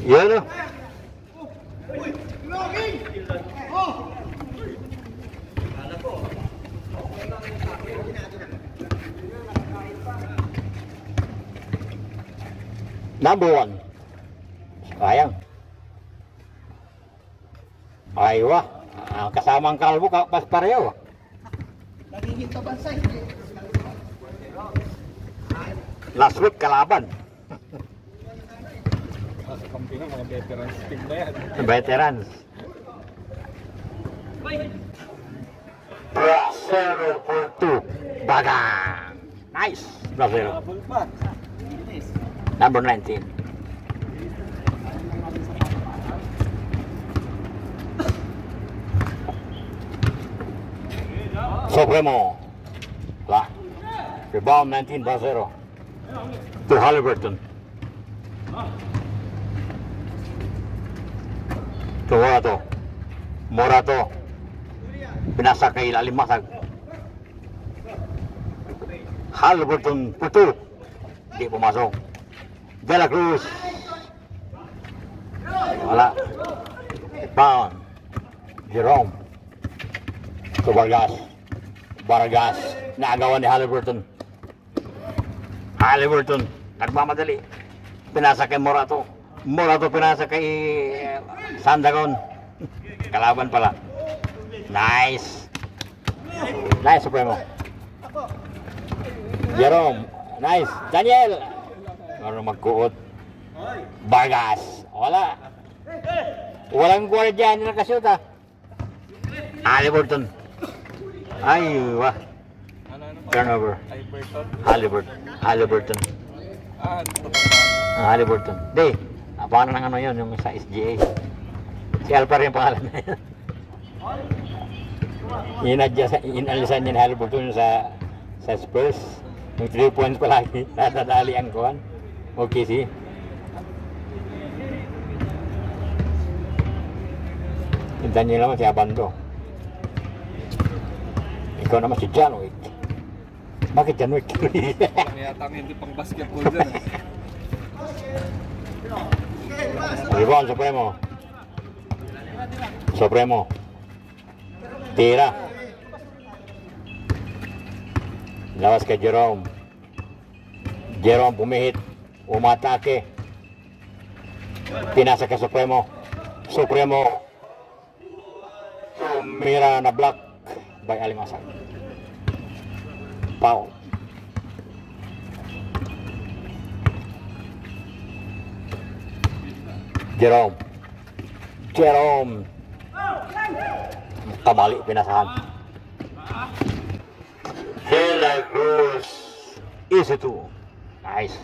Yan o. Number 1. Sayang. Aywa. Kasamang kalbo pas pareho. Nagiging kabansay. Last week kalaban. Sa kampi ng mga veterans team na yan. Veterans. Brasero for 2. Bagang. Nice. Brasero. Number 19. Supremo. Lah. Rebound 19 Brasero. To Halliburton. To Morato. Binasa kay ilalim masag. Halliburton puto. Di pumasok. De La Cruz. Wala. Pound. Jerome. To Vargas. Naagawan ni Halliburton. Nagmamadali. Pinasa kay Morato. Pinasa kay Sandagon. Kalaban pala. Nice. Nice, Supremo. Jerome. Nice. Daniel. Ano magkuot. Vargas. Wala. Walang gwardiya. Hindi nakashoot ha. Halliburton. Ay, wah. Turnover. Halliburton. Halliburton. Di. Paano ng ano yun, yung sa SGA. Si Alpar yung pangalan na yun. Inalisan niya ni Halliburton sa Spurs. Yung 3 points palagi. Tatadali ang kuhan. Okay, si. Tintan niyo naman si Abando. Ikaw naman si John Wick. Bakit John Wick? Yata hindi pang basketball dyan. Rebound, Supremo. Tira. Lawas kay Jerome. Pumihit. Umatake. Pinasa kay Supremo. Mira na block by Alimasag. Foul. Jerome. Kamali pinasahan. De La Cruz. Easy to. Nice.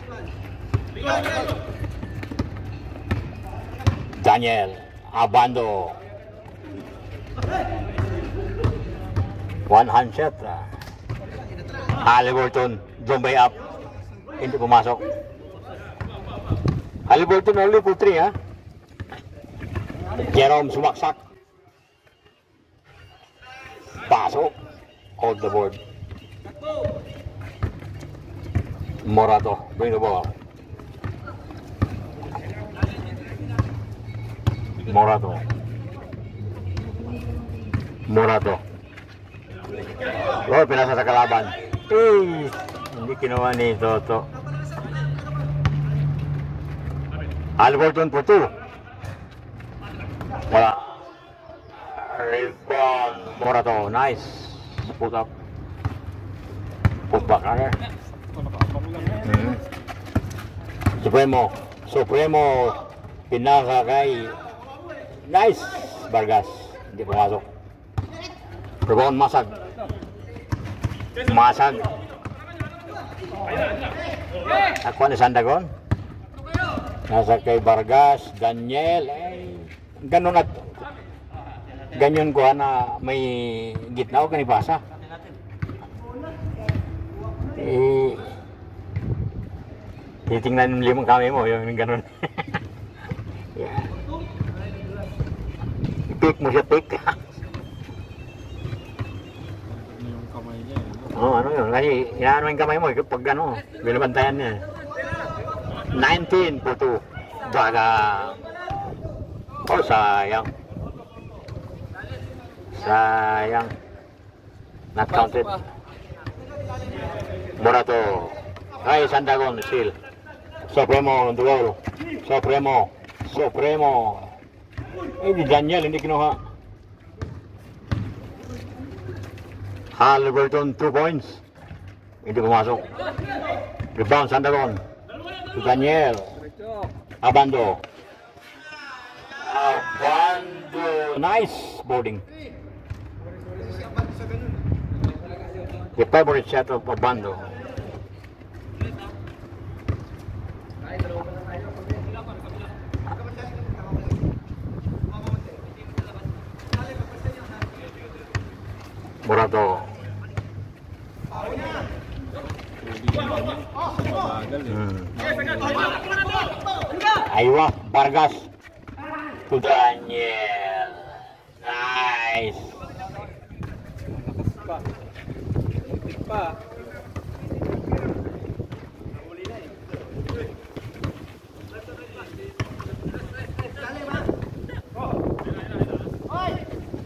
Daniel. Abando. One hand shot. Halliburton. Zumbay up. Hindi pumasok. Halliburton only for 3 ha. Jerome sumaksak. Pasok. Hold the board. Morato. Bring the ball. Morato. Oh, pinasa sa kalaban. Hindi kinuha ni Toto. Halliburton po 2. Wala. Rebound. Morato. Nice. Put up. Put back under. Supremo. Pinasa kay nice. Vargas. Hindi pumasok. Rebound Masag. Ako ni Sandagon. Nasa kay Vargas, Daniel. Ganun at ganyan ko na may gitna o kanibasa. Titingnan yung 5 kami mo, yung ganun. Yeah. Pick mo siya, pick. Oh, ano yun? Kasi inaano yung kamay mo pag ano, binabantayan niya. 19 po 2. Baga. Oh, sayang. Sayang. Not counted. Morato. Ay, Sandagon, still. Supremo on the wall. Supremo. Supremo. Eh, di Daniel, hindi kinuha. Halliburton, 2 points. Hindi pumasok. Rebound, Sandagon. To Daniel. Abando. Abando. Nice boarding. The favorite shot of Abando. Morato. Aywa, Vargas. To Daniel. Nice.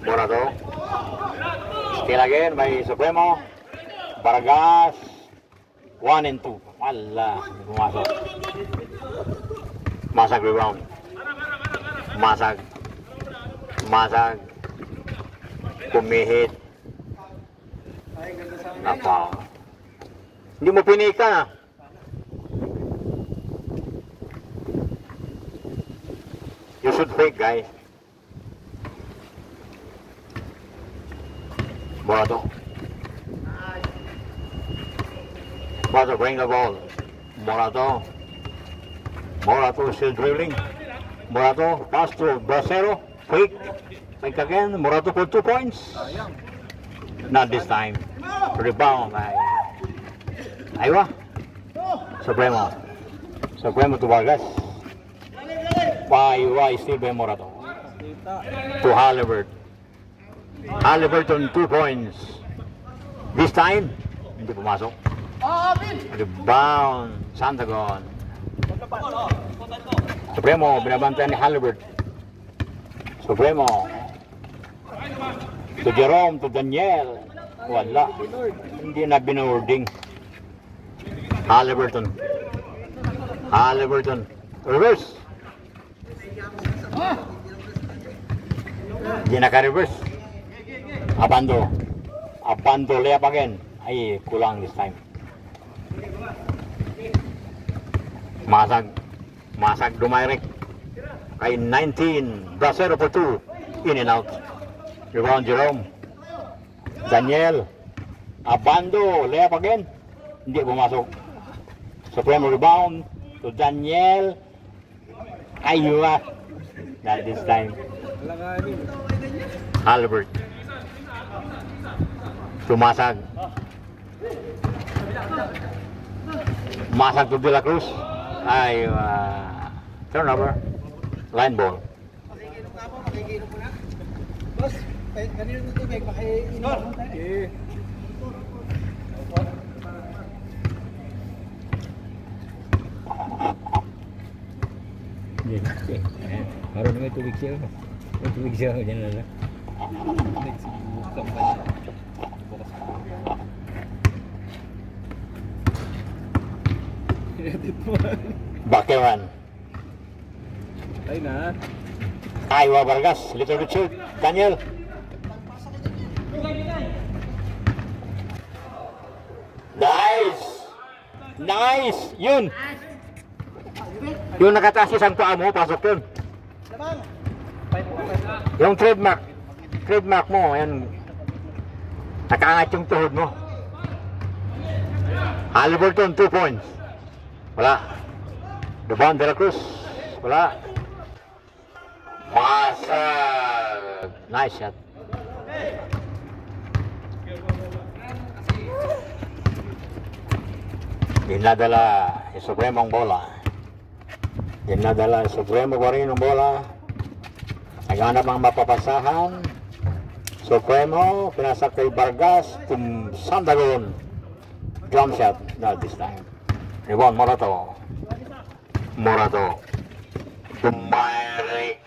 Morato. Still again by Supremo. Vargas. 1 and 2. Wala. Pumasok. Masag rebound. Masag. Masag. Pumihit. Napa. Hindi mo pinika na. You should fake, guys. Morato. Morato bring the ball. Morato. Morato still dribbling. Morato pass to Bracero. Fake. Fake again. Morato for 2 points. Not this time. Rebound by Aywa. Supremo. Supremo to Vargas. Aywa is still by Morato. To Halliburton. Halliburton 2 points. This time, hindi pumasok. Rebound, Sandagon. Supremo, binabantayan ni Halliburton. Supremo. To Jerome, to Daniel. Wala. Hindi na binording. Halliburton. Halliburton. Reverse. Hindi naka-reverse. Abando. Abando layup again. Ay, kulang this time. Masag. Masag dumayrek. Kay 19. Bracero for 2. In and out. Rebound Jerome. Daniel. Abando. Layup again. Hindi pumasok. Supremo rebound. To Daniel. Aywa. Not this time. Halliburton. Tumasag. Masag to De La Cruz. Ay, turnover. Line ball. Boss, kanina ng tubig, makiinom ako tayo. Harus may tubig siya. May tubig siya. Diyan na lang. Bakewan. Ay na. Aywa Vargas. Little bit shoot. Daniel. Nice. Nice. Yun. Yung nakataas isang paa mo, pasok yun. Yung trademark. Trademark mo, ayan. Nakaangat yung tuhod mo. Halliburton, 2 points. Wala. Rebound De La Cruz. Wala. Masag. Nice shot. Dinadala yung Supremo ang bola. Dinadala yung Supremo pa rin ang bola. Naghanap ang mapapasahan. Supremo, pinasak kay Vargas, Sandagon. Jump shot, not this time. Rebound, Morato. Morato. Dumayre.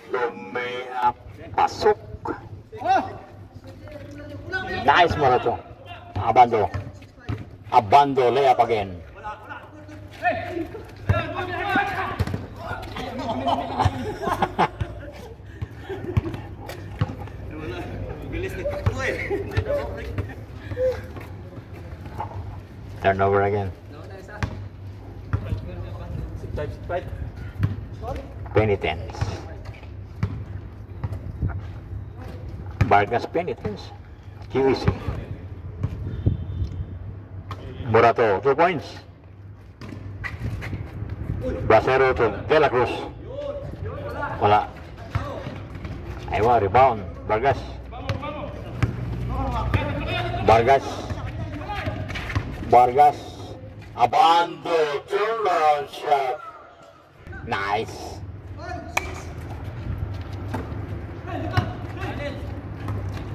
Lumea. Pasok. Nice, Morato. Abando. Abando, layup again. Turnover again. Penitence. Vargas penitence. QEC. Morato, 2 points. Bracero to De La Cruz. Wala. Aywa, rebound. Vargas. Vargas. Vargas. Abando. Turnaround shot. Nice.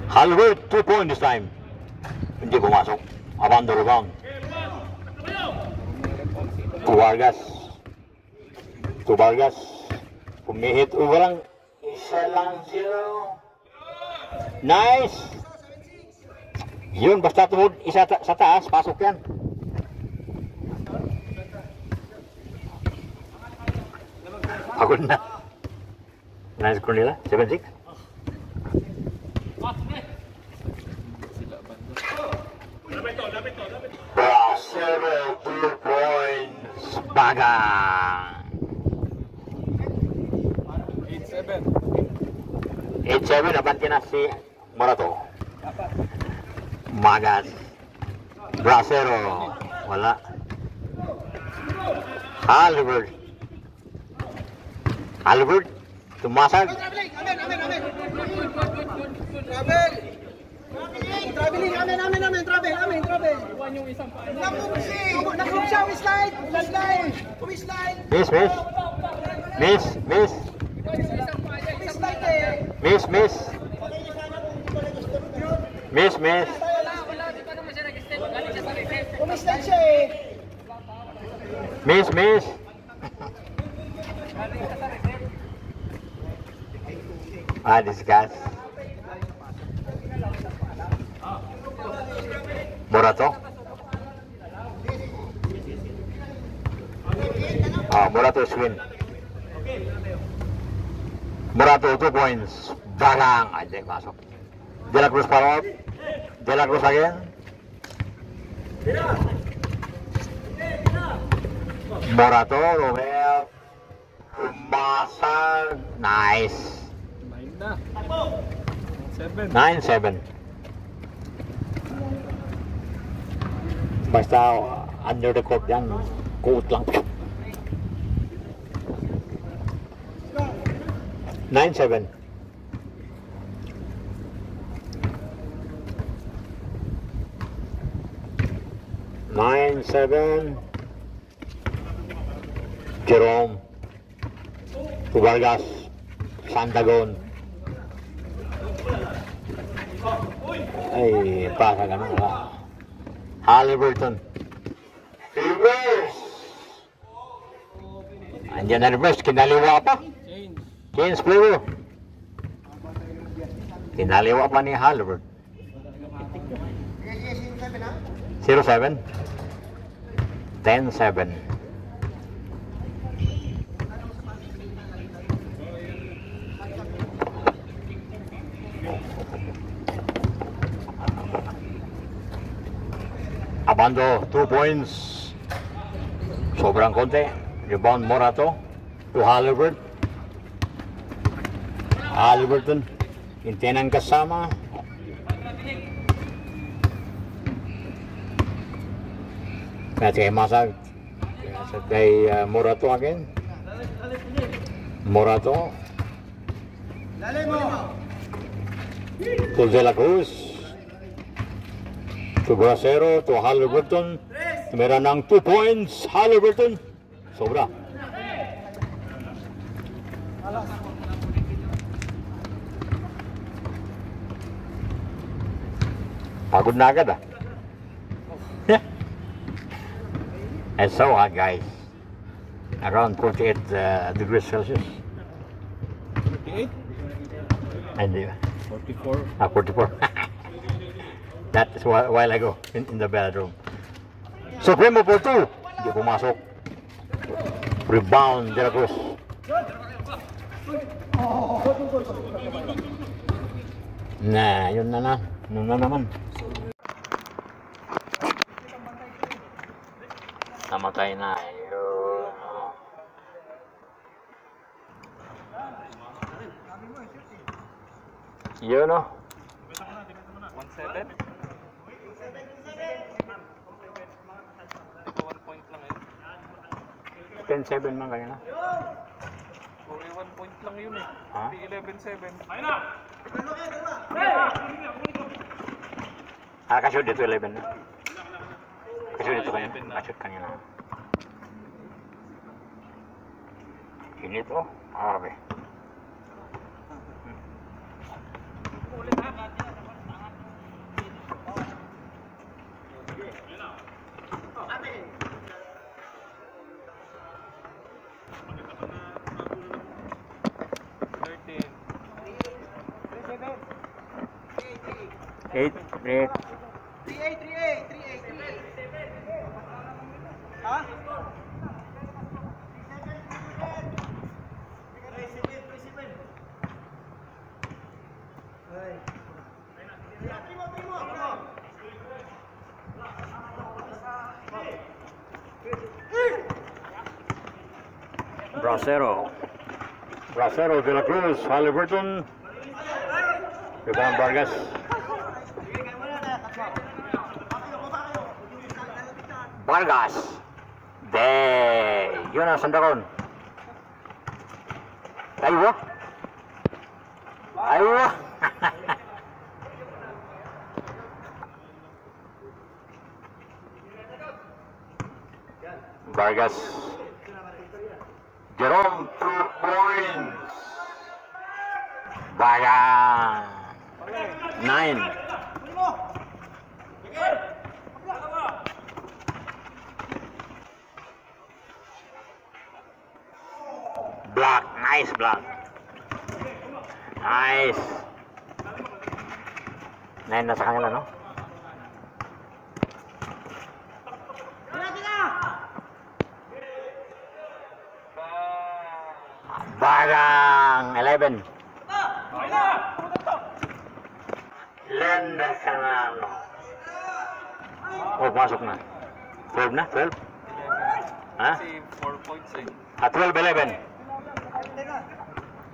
Hollywood, 2 points this time. Hindi pumasok. Abando rebound. To Vargas. To Vargas. Pumihit. Walang isa lang, 0. Nice. Yun, basta tumod isa sa taas, pasok yan. Pagod na. Nice score nila, 7-6. Bracero, 2 points. Bagang. 8-7, nabanti na si Morato. Magas. Bracero. Wala. Albert. Albert. Tumasag. Traveling, amen. Traveling, amen. Travel. Nakump siya, slide. Miss. Kumislide siya eh. Miss. Discuss. Morato. Morato swing. Morato, 2 points. Balang. Ay, masuk. De La Cruz follow up. De La Cruz again. Morato, Romeo. Masag. Nice. 9-7. Basta under the court yan. Court lang. 9-7. Jerome to Vargas, Santagon. Ay, pasa ka na. Halliburton. Reverse. Andiyan na reverse, kinaliwa pa. Change player. Kinaliwa pa ni Halliburton. 0-7. 10-7. Abando, 2 points. Sobrang konti. Rebound Morato to Halliburton. Halliburton, hindi nang kasama. Kaya kay Masag. Kay Morato again. Morato. To De La Cruz. To Bracero, to Halliburton. Meron ng 2 points. Halliburton. Sobra. Pagod na agad ah. It's so hot, guys. Around 48 degrees Celsius. 48? And 44. 44. That is a while ago in the bedroom. Supremo for 2. Hindi pumasok. Rebound, De La Cruz. Nah, yun na naman. Namatay na. Yun o. 1-7? 1 point lang eh. 10-7 man kaya na. 1 point lang yun eh. Ha? Di 11-7. Kashoot dito 11 na. Kashoot dito kanina. Kashoot kanina. Init oh. Arabe. Eight. 3-8. Ha? Bracero, De La Cruz, Halliburton, Rebound Vargas. Vargas. Yun ang sandaron. Aywa. Vargas. Jerome 2 points. Vargas. 9. Block, nice block. Nice. 9 na sa kanila, no? Bagang 11. Lenda sa ano. Oh, masok na. 12 na? 12? Ha? Kasi 4 points eh. 12-11.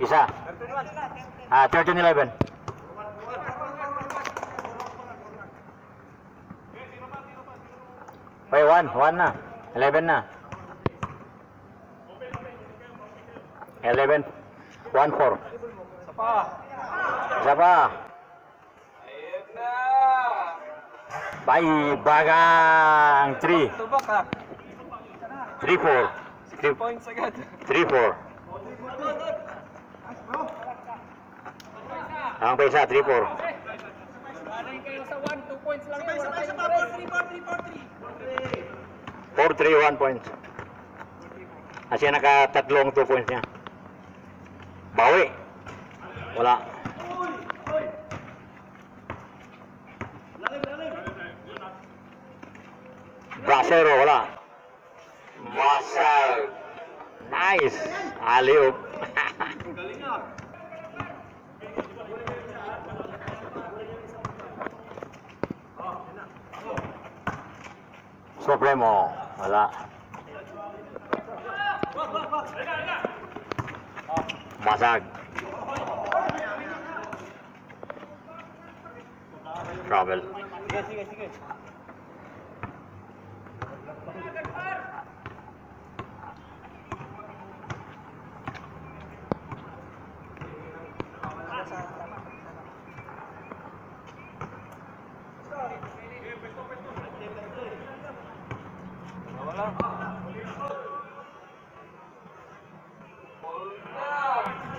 Isa. 13-11. Wait, 1 na. 11 na. 11. 1-4. Isa pa. Ayun na! Bagang 3. Tubak ha. 3-4. 3 points agad. 3-4. Ang pa isa, 3-4. Maring kayo sa 1, 2 points lang yun. 4-3, 1 point. Kasi nakatatlong 2 points niya. Bawi. Wala. Bracero, wala. Masal. Nice. Alley-oop. Supremo, wala. Masag. Travel. Sige.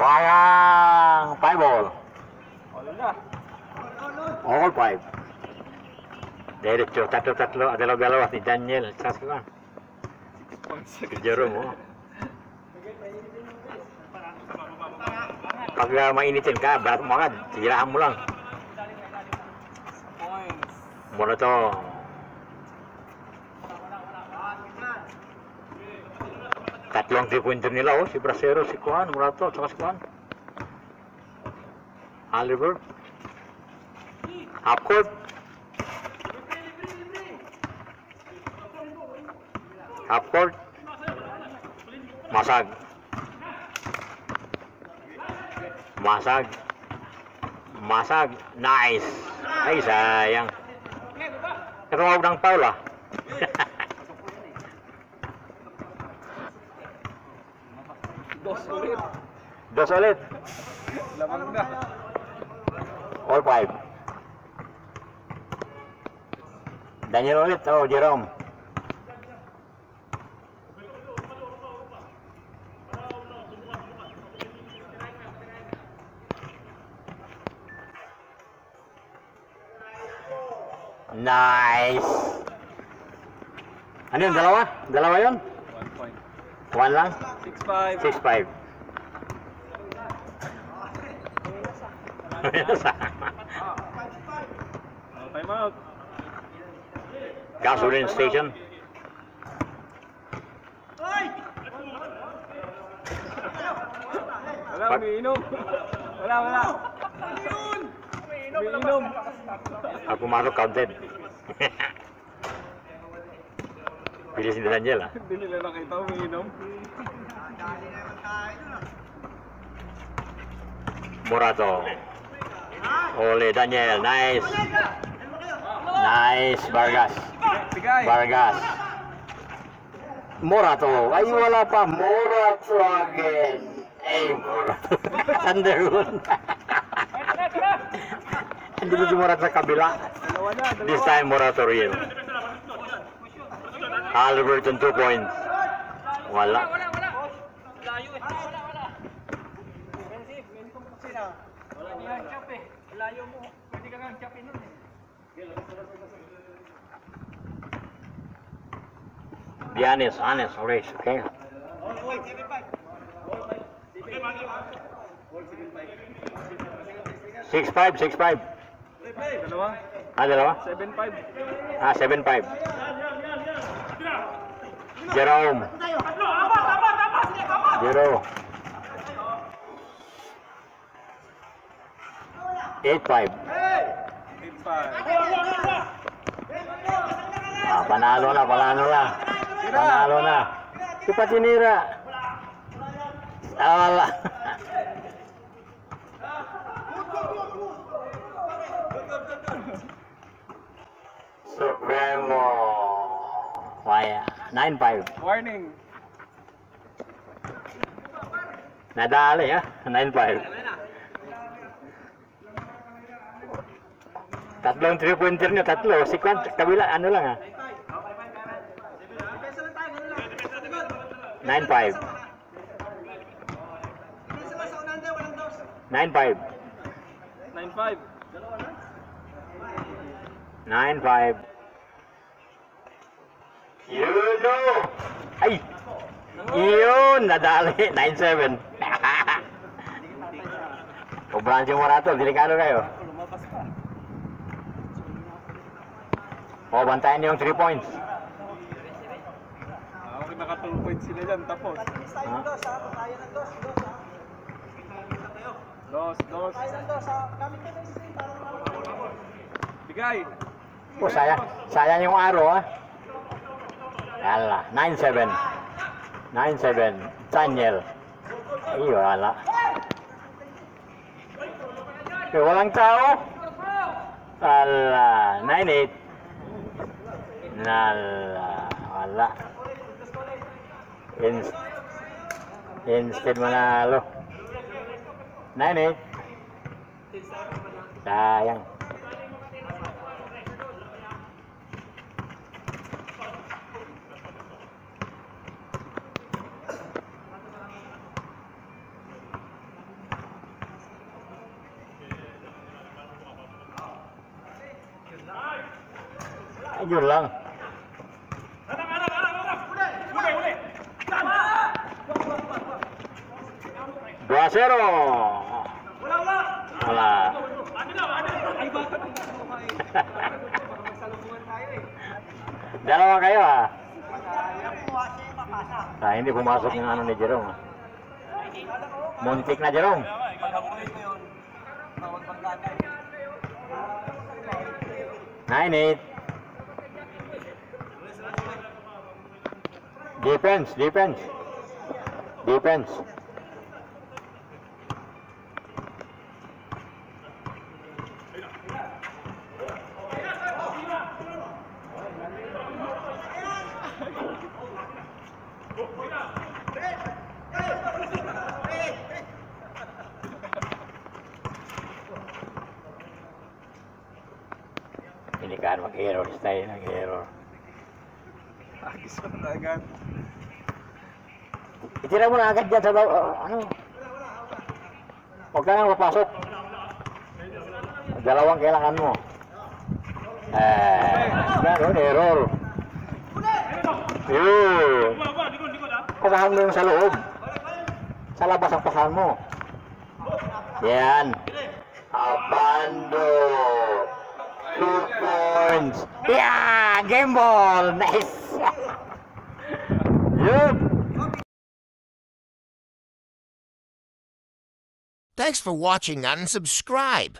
Bayang 5 ball. Wala na. All 5. Diretso, tatlo, dalawa-dalawa si Daniel. Saskuan. Jerome, oh. Pag mainitin ka, barat mo agad, siraan mo lang. Muna to. Tatlong 3-pointer nila, oh. Si Bracero, si Kuhan, Murato, saka si Kuhan. Oliver. Half court. Half court. Masag. Masag. Masag. Nice. Ay, sayang. Tumawag ng foul, ah. Dos ulit. Lamang na. All 5. Daniel ulit. Oh, Jerome. Nice. Ano yun? Dalawa? Dalawa yun? 1 point. 1 lang? 6-5. 6-5. Time out. Gasoline station. Wala, umiinom. Wala. Umiinom. Pag pumasok, counted. Bilis ni Daniel, ah. Hindi nila nakita, umiinom. Morato. Ole, Daniel. Nice. Nice, Vargas. Bigay. Vargas. Morato. Ay, wala pa. Morato again. Ay, Morato. Underwood. Hindi ko si Morato sa kabila. This time, Morato real. Alberton 2 points. Wala. Layo eh. Wala. Defensive, main ko kasi na. Wala diyan chop eh. Layo mo. Pwede ka nga chopin nun eh. Be honest, Orange, okay? 6-5. Dalawa. Dalawa? 7-5. 7-5. Jerome. 8-5. 8-5. Panalo na. Si Patinira. Wala. Supremo. Kaya. 9-5. Warning. Nadali, ha? 9-5. Tatlong 3-pointer nyo, tatlo. Si Kwan, kabila, ano lang, ha? 9-5. 9-5. 9-5. 9-5. Ay! Yun! Nadali. 9-7. O Brancho Morato, delikado kayo. O, bantayan niyo yung 3 points. Okay, naka 2 points sila dyan, tapos. Dos. Bigay. O, sayang yung araw, ha? Yala, 9-7. 9-7. Daniel. Ay, wala. Walang tao. Ala, 9-8. Nala, wala. Instead manalo. 9-8. Sayang. Ayun lang. 2-0. Wala. Ay, baka nung magsalubungan tayo eh. Dalawa kayo ah. Hindi pumasok yung ano ni Jerome. Muntik na Jerome. Nine, 8. Defense. Hindi ka mag-error, style nag-error. Itira mo na agad dyan sa ano. Huwag ka nang papasok. Dalawang kailangan mo. Gano'n, error. Yun. Pasahan mo yung sa loob. Sa labas ang pasahan mo. Yan. Abando. 2 points. Yeah! Game ball! Nice! Yun! Thanks for watching and subscribe.